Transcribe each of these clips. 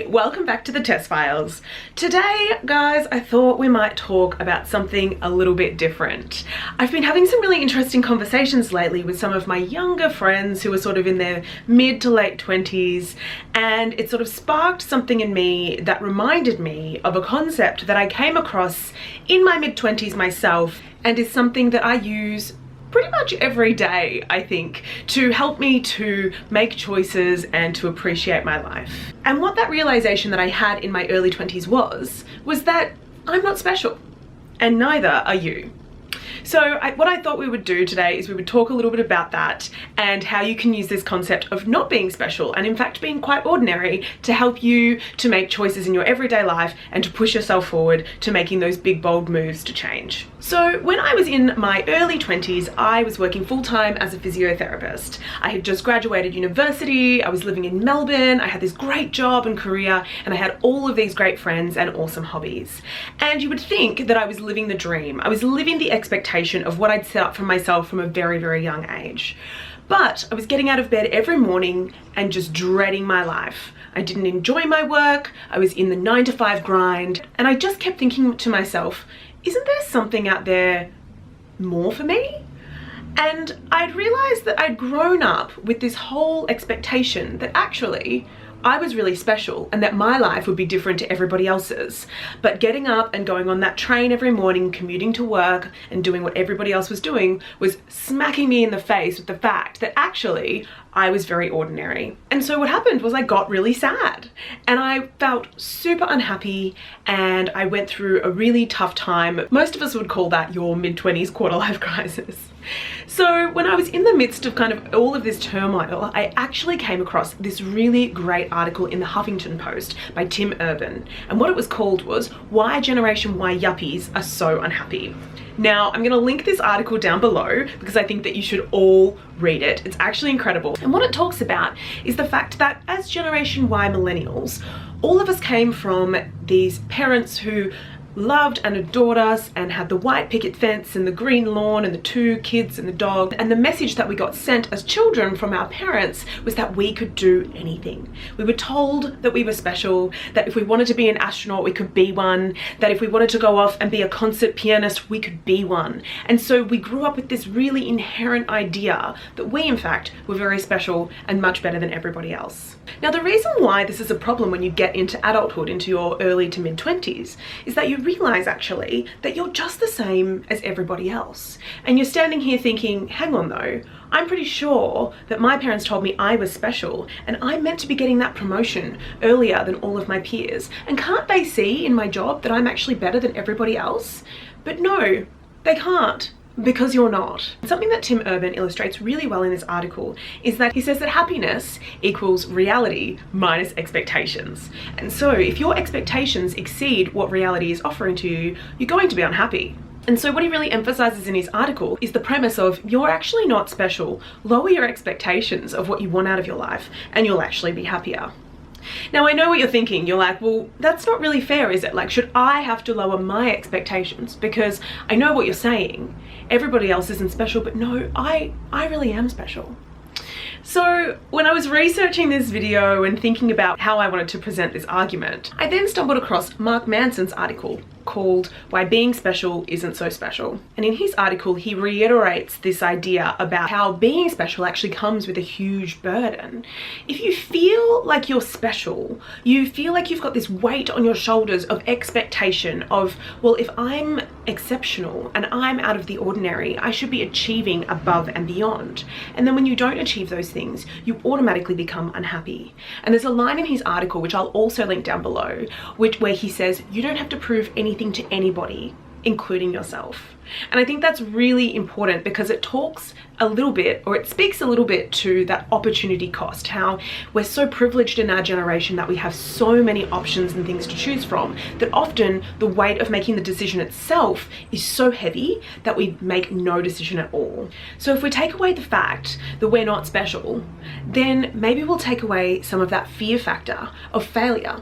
welcome back to the Tess Files. Today, guys, I thought we might talk about something a little bit different. I've been having some really interesting conversations lately with some of my younger friends who are sort of in their mid to late 20s, and it sort of sparked something in me that reminded me of a concept that I came across in my mid 20s myself, and is something that I use pretty much every day, I think, to help me to make choices and to appreciate my life. And what that realization that I had in my early 20s was that I'm not special, and neither are you. So what I thought we would do today is we would talk a little bit about that and how you can use this concept of not being special and in fact being quite ordinary to help you to make choices in your everyday life and to push yourself forward to making those big bold moves to change. So when I was in my early 20s, I was working full-time as a physiotherapist. I had just graduated university, I was living in Melbourne, I had this great job and career, and I had all of these great friends and awesome hobbies. And you would think that I was living the dream. I was living the expectation of what I'd set up for myself from a very, very young age. But I was getting out of bed every morning and just dreading my life. I didn't enjoy my work, I was in the 9-to-5 grind, and I just kept thinking to myself, isn't there something out there more for me? And I'd realized that I'd grown up with this whole expectation that actually I was really special and that my life would be different to everybody else's. But getting up and going on that train every morning, commuting to work and doing what everybody else was doing was smacking me in the face with the fact that actually I was very ordinary. And so what happened was I got really sad and I felt super unhappy and I went through a really tough time. Most of us would call that your mid-20s quarter life crisis. So when I was in the midst of kind of all of this turmoil, I actually came across this really great article in the Huffington Post by Tim Urban. And what it was called was Why Generation Y Yuppies Are So Unhappy. Now, I'm going to link this article down below because I think that you should all read it. It's actually incredible. And what it talks about is the fact that as Generation Y millennials, all of us came from these parents who loved and adored us and had the white picket fence and the green lawn and the 2 kids and the dog, and the message that we got sent as children from our parents was that we could do anything. We were told that we were special, that if we wanted to be an astronaut we could be one, that if we wanted to go off and be a concert pianist we could be one. And so we grew up with this really inherent idea that we in fact were very special and much better than everybody else. Now the reason why this is a problem when you get into adulthood, into your early to mid 20s, is that you realize actually that you're just the same as everybody else. And you're standing here thinking, hang on though, I'm pretty sure that my parents told me I was special and I'm meant to be getting that promotion earlier than all of my peers. And can't they see in my job that I'm actually better than everybody else? But no, they can't. Because you're not. Something that Tim Urban illustrates really well in this article is that he says that happiness equals reality minus expectations. And so if your expectations exceed what reality is offering to you, you're going to be unhappy. And so what he really emphasizes in his article is the premise of you're actually not special. Lower your expectations of what you want out of your life and you'll actually be happier. Now I know what you're thinking, you're like, well, that's not really fair, is it? Like, should I have to lower my expectations? Because I know what you're saying, everybody else isn't special, but no, I really am special. So when I was researching this video and thinking about how I wanted to present this argument, I then stumbled across Mark Manson's article called Why Being Special Isn't So Special. And in his article, he reiterates this idea about how being special actually comes with a huge burden. If you feel like you're special, you feel like you've got this weight on your shoulders of expectation of, well, if I'm exceptional and I'm out of the ordinary, I should be achieving above and beyond. And then when you don't achieve those things, you automatically become unhappy. And there's a line in his article, which I'll also link down below, where he says, you don't have to prove anything to anybody, including yourself. And I think that's really important because it talks a little bit, or it speaks a little bit to that opportunity cost, how we're so privileged in our generation that we have so many options and things to choose from that often the weight of making the decision itself is so heavy that we make no decision at all. So if we take away the fact that we're not special, then maybe we'll take away some of that fear factor of failure.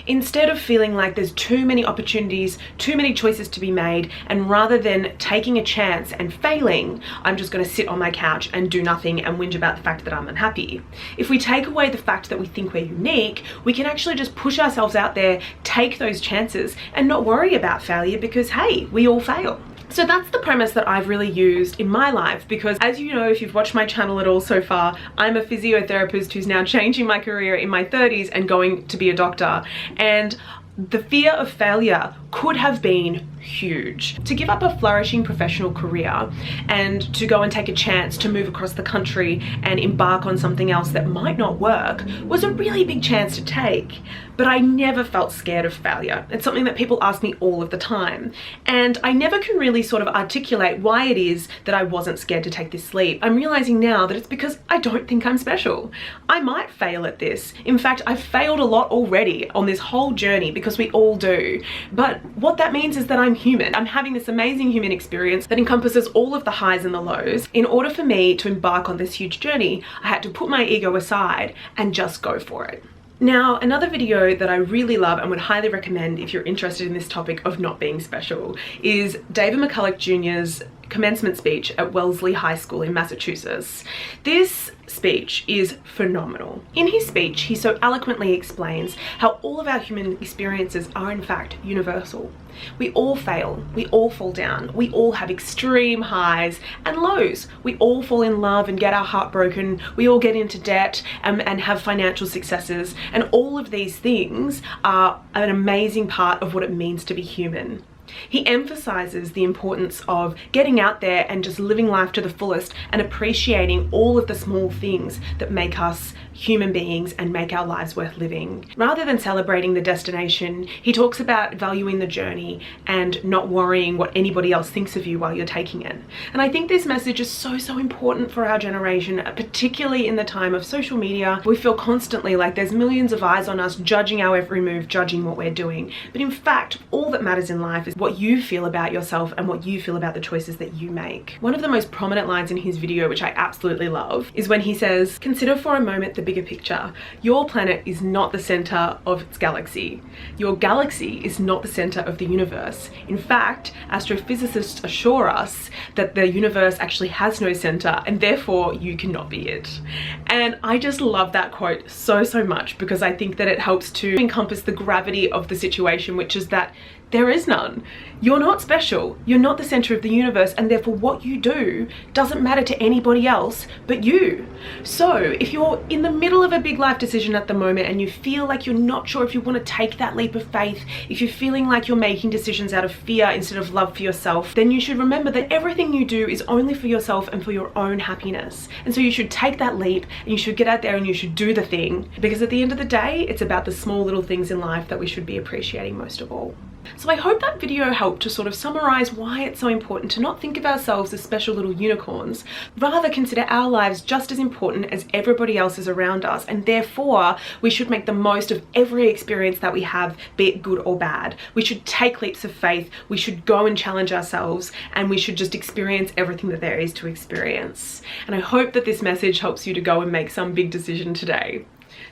Instead of feeling like there's too many opportunities, too many choices to be made, and rather than taking a chance and failing, I'm just going to sit on my couch and do nothing and whinge about the fact that I'm unhappy. If we take away the fact that we think we're unique, we can actually just push ourselves out there, take those chances, and not worry about failure because, hey, we all fail. So that's the premise that I've really used in my life because, as you know, if you've watched my channel at all so far, I'm a physiotherapist who's now changing my career in my 30s and going to be a doctor. And the fear of failure could have been huge. To give up a flourishing professional career and to go and take a chance to move across the country and embark on something else that might not work was a really big chance to take. But I never felt scared of failure. It's something that people ask me all of the time. And I never can really sort of articulate why it is that I wasn't scared to take this leap. I'm realizing now that it's because I don't think I'm special. I might fail at this. In fact, I've failed a lot already on this whole journey because we all do. But what that means is that I'm human. I'm having this amazing human experience that encompasses all of the highs and the lows. In order for me to embark on this huge journey, I had to put my ego aside and just go for it. Now, another video that I really love and would highly recommend if you're interested in this topic of not being special is David McCulloch Jr.'s commencement speech at Wellesley High School in Massachusetts. This speech is phenomenal. In his speech, he so eloquently explains how all of our human experiences are in fact universal. We all fail, we all fall down, we all have extreme highs and lows. We all fall in love and get our heart broken, we all get into debt and have financial successes, and all of these things are an amazing part of what it means to be human. He emphasizes the importance of getting out there and just living life to the fullest and appreciating all of the small things that make us human beings and make our lives worth living. Rather than celebrating the destination, he talks about valuing the journey and not worrying what anybody else thinks of you while you're taking it. And I think this message is so important for our generation, particularly in the time of social media. We feel constantly like there's millions of eyes on us judging our every move, judging what we're doing. But in fact, all that matters in life is what you feel about yourself and what you feel about the choices that you make. One of the most prominent lines in his video, which I absolutely love, is when he says, "Consider for a moment the bigger picture. Your planet is not the center of its galaxy. Your galaxy is not the center of the universe. In fact, astrophysicists assure us that the universe actually has no center and therefore you cannot be it." And I just love that quote so much because I think that it helps to encompass the gravity of the situation, which is that there is none. You're not special. You're not the center of the universe, and therefore what you do doesn't matter to anybody else but you. So if you're in the middle of a big life decision at the moment and you feel like you're not sure if you want to take that leap of faith, if you're feeling like you're making decisions out of fear instead of love for yourself, then you should remember that everything you do is only for yourself and for your own happiness. And so you should take that leap and you should get out there and you should do the thing, because at the end of the day, it's about the small little things in life that we should be appreciating most of all. So I hope that video helped to sort of summarize why it's so important to not think of ourselves as special little unicorns, rather consider our lives just as important as everybody else's around us, and therefore we should make the most of every experience that we have, be it good or bad. We should take leaps of faith, we should go and challenge ourselves, and we should just experience everything that there is to experience. And I hope that this message helps you to go and make some big decision today.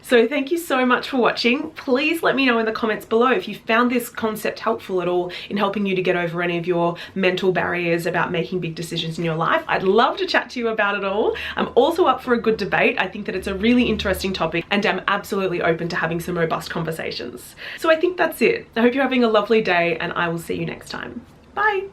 So thank you so much for watching. Please let me know in the comments below if you found this concept helpful at all in helping you to get over any of your mental barriers about making big decisions in your life. I'd love to chat to you about it all. I'm also up for a good debate. I think that it's a really interesting topic and I'm absolutely open to having some robust conversations. So I think that's it. I hope you're having a lovely day and I will see you next time. Bye.